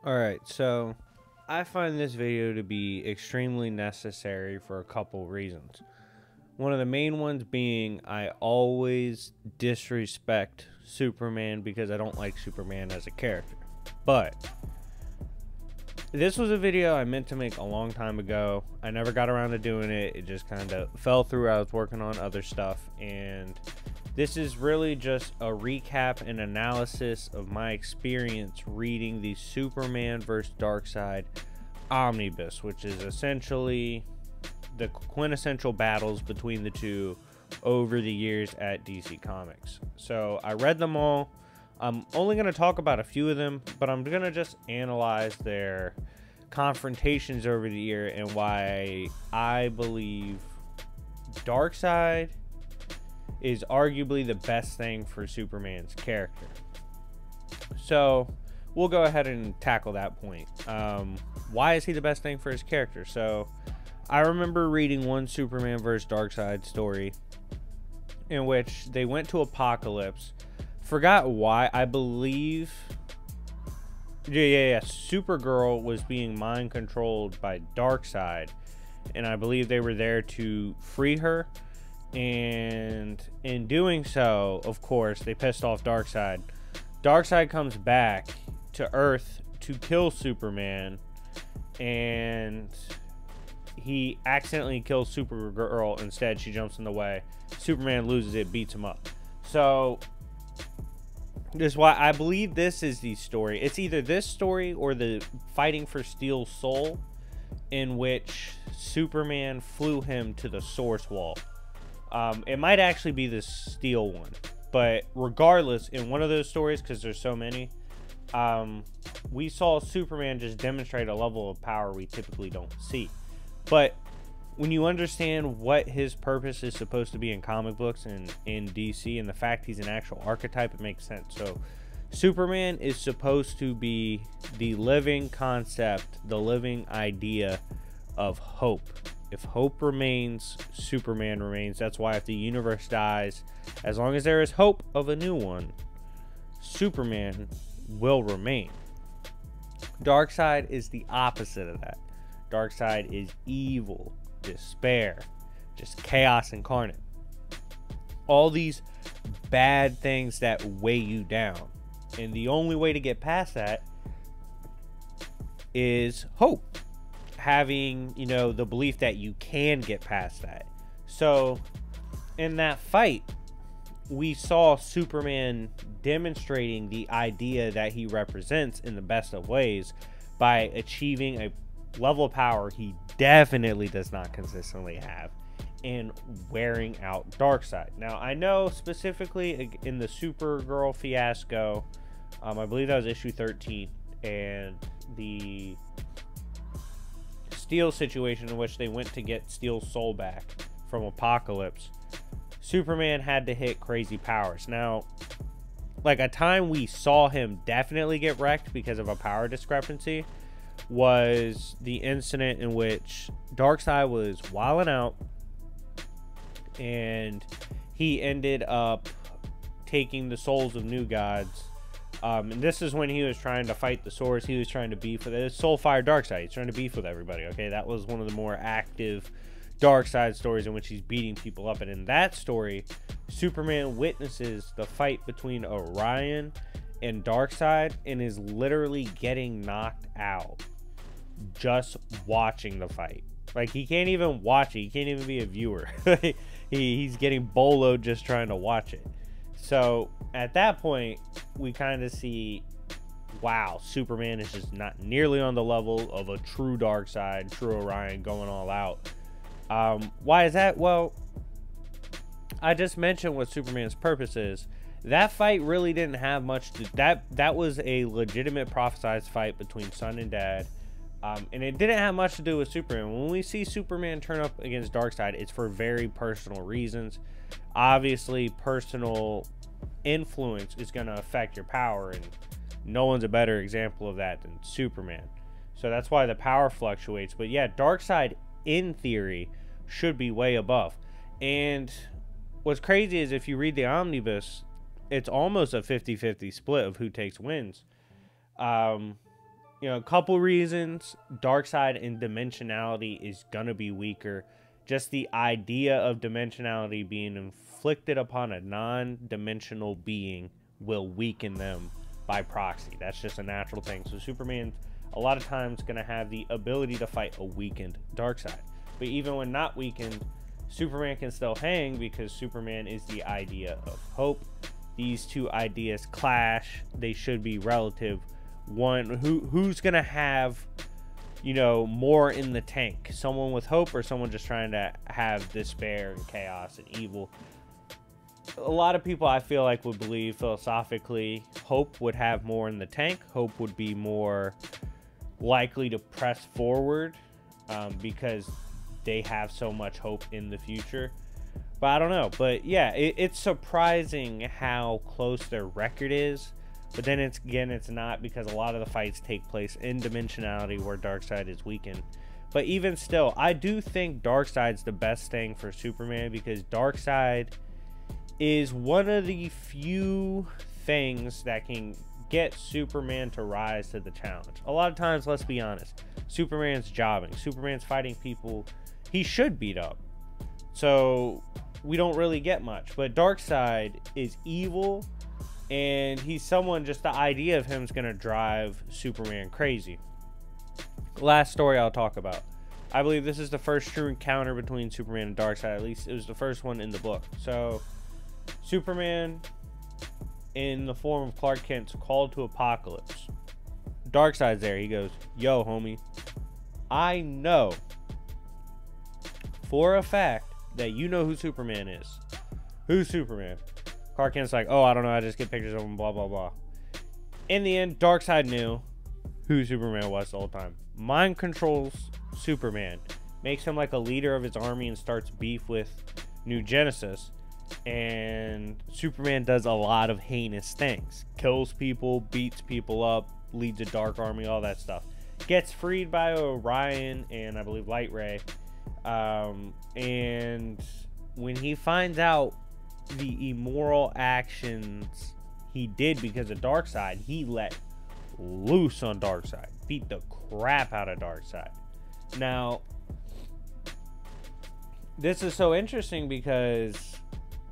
Alright, so I find this video to be extremely necessary for a couple reasons. One of the main ones being I always disrespect Superman because I don't like Superman as a character. But this was a video I meant to make a long time ago. I never got around to doing it. It just kind of fell through. I was working on other stuff, and this is really just a recap and analysis of my experience reading the Superman vs. Darkseid omnibus, which is essentially the quintessential battles between the two over the years at DC Comics. So I read them all. I'm only going to talk about a few of them, but I'm going to just analyze their confrontations over the year and why I believe Darkseid is arguably the best thing for Superman's character. So we'll go ahead and tackle that point. Why is he the best thing for his character? So I remember reading one Superman vs. Darkseid story in which they went to Apocalypse. Forgot why. I believe Supergirl was being mind controlled by Darkseid, and I believe they were there to free her. And in doing so, of course, they pissed off Darkseid. Darkseid comes back to Earth to kill Superman, and he accidentally kills Supergirl instead. She jumps in the way. Superman loses it, beats him up. So this is why I believe this is the story. It's either this story or the Fighting for Steel Soul, in which Superman flew him to the source wall. It might actually be the Steel one, but regardless, in one of those stories, because there's so many, we saw Superman just demonstrate a level of power we typically don't see. But when you understand what his purpose is supposed to be in comic books and in DC, and the fact he's an actual archetype, it makes sense. So Superman is supposed to be the living concept, the living idea of hope. If hope remains, Superman remains. That's why if the universe dies, as long as there is hope of a new one, Superman will remain. Darkseid is the opposite of that. Darkseid is evil, despair, just chaos incarnate. All these bad things that weigh you down. And the only way to get past that is hope. Having, the belief that you can get past that. So in that fight, we saw Superman demonstrating the idea that he represents in the best of ways by achieving a level of power he definitely does not consistently have, and wearing out Darkseid. Now, I know specifically in the Supergirl fiasco, I believe that was issue 13, and the Steel situation in which they went to get Steel's soul back from Apocalypse, Superman had to hit crazy powers. Now, like a time we saw him definitely get wrecked because of a power discrepancy was the incident in which Darkseid was wilding out, and he ended up taking the souls of new gods. And this is when he was trying to fight the Source. He was trying to beef with it. Soulfire Darkseid. He's trying to beef with everybody. Okay, that was one of the more active Darkseid stories in which he's beating people up. And in that story, Superman witnesses the fight between Orion and Darkseid and is literally getting knocked out just watching the fight. Like, he can't even watch it. He can't even be a viewer. He's getting boloed just trying to watch it. So at that point, we kind of see, wow, Superman is just not nearly on the level of a true Darkseid, true Orion going all out. Why is that? Well, I just mentioned what Superman's purpose is. That fight really didn't have much to that was a legitimate prophesized fight between son and dad. And it didn't have much to do with Superman. When we see Superman turn up against Darkseid, it's for very personal reasons. Obviously, personal influence is going to affect your power, and no one's a better example of that than Superman. So that's why the power fluctuates. But yeah, Darkseid, in theory, should be way above. And what's crazy is if you read the omnibus, it's almost a 50-50 split of who takes wins. You know, a couple reasons. Darkseid in dimensionality is gonna be weaker. Just the idea of dimensionality being inflicted upon a non-dimensional being will weaken them by proxy. That's just a natural thing. So Superman, a lot of times, gonna have the ability to fight a weakened Darkseid. But even when not weakened, Superman can still hang because Superman is the idea of hope. These two ideas clash. They should be relative. One, who's gonna have, you know, more in the tank? Someone with hope or someone just trying to have despair and chaos and evil? A lot of people, I feel like, would believe philosophically hope would have more in the tank. Hope would be more likely to press forward because they have so much hope in the future. But I don't know. But yeah, it's surprising how close their record is. But then it's not, because a lot of the fights take place in dimensionality where Darkseid is weakened. But even still, I do think Darkseid's the best thing for Superman, because Darkseid is one of the few things that can get Superman to rise to the challenge. A lot of times, let's be honest, Superman's jobbing. Superman's fighting people he should beat up. So we don't really get much. But Darkseid is evil, and he's someone, just the idea of him is going to drive Superman crazy. Last story I'll talk about. I believe this is the first true encounter between Superman and Darkseid. At least it was the first one in the book. So Superman, in the form of Clark Kent's called to Apocalypse. Darkseid's there. He goes, "Yo, homie, I know for a fact that you know who Superman is." "Who's Superman?" Clark Kent's like, "Oh, I don't know. I just get pictures of him, blah, blah, blah." In the end, Darkseid knew who Superman was the whole time. Mind controls Superman, makes him like a leader of his army, and starts beef with New Genesis. And Superman does a lot of heinous things. Kills people, beats people up, leads a dark army, all that stuff. Gets freed by Orion and I believe Light Ray. And when he finds out the immoral actions he did because of Darkseid, he let loose on Darkseid. Beat the crap out of Darkseid. Now, this is so interesting because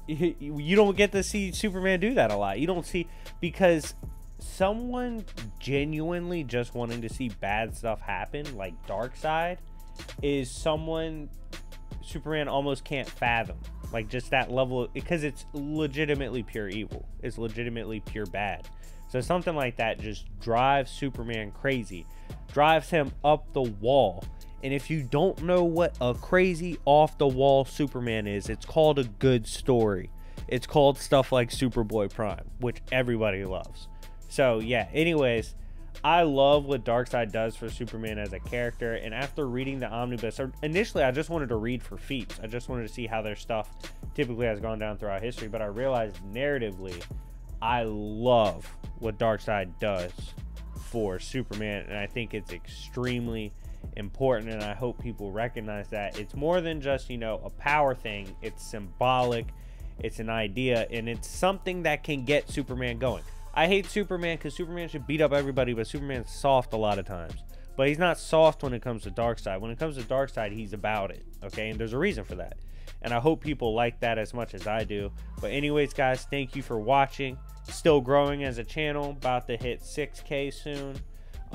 you don't get to see Superman do that a lot. You don't see, because someone genuinely just wanting to see bad stuff happen, like Darkseid, is someone Superman almost can't fathom. Like, just that level, because it's legitimately pure evil. It's legitimately pure bad. So something like that just drives Superman crazy. Drives him up the wall. And if you don't know what a crazy off-the-wall Superman is, it's called a good story. It's called stuff like Superboy Prime, which everybody loves. So, yeah, anyways, I love what Darkseid does for Superman as a character. And after reading the omnibus, initially I just wanted to read for feats. I just wanted to see how their stuff typically has gone down throughout history. But I realized narratively, I love what Darkseid does for Superman. And I think it's extremely important, and I hope people recognize that it's more than just, you know, a power thing. It's symbolic, it's an idea, and it's something that can get Superman going. I hate Superman because Superman should beat up everybody, but Superman's soft a lot of times. But he's not soft when it comes to Darkseid. When it comes to Darkseid, he's about it, okay? And there's a reason for that, and I hope people like that as much as I do. But anyways, guys, thank you for watching. Still growing as a channel, about to hit 6K soon.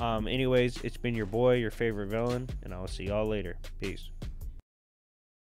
Anyways, it's been your boy, your favorite villain, and I'll see y'all later. Peace.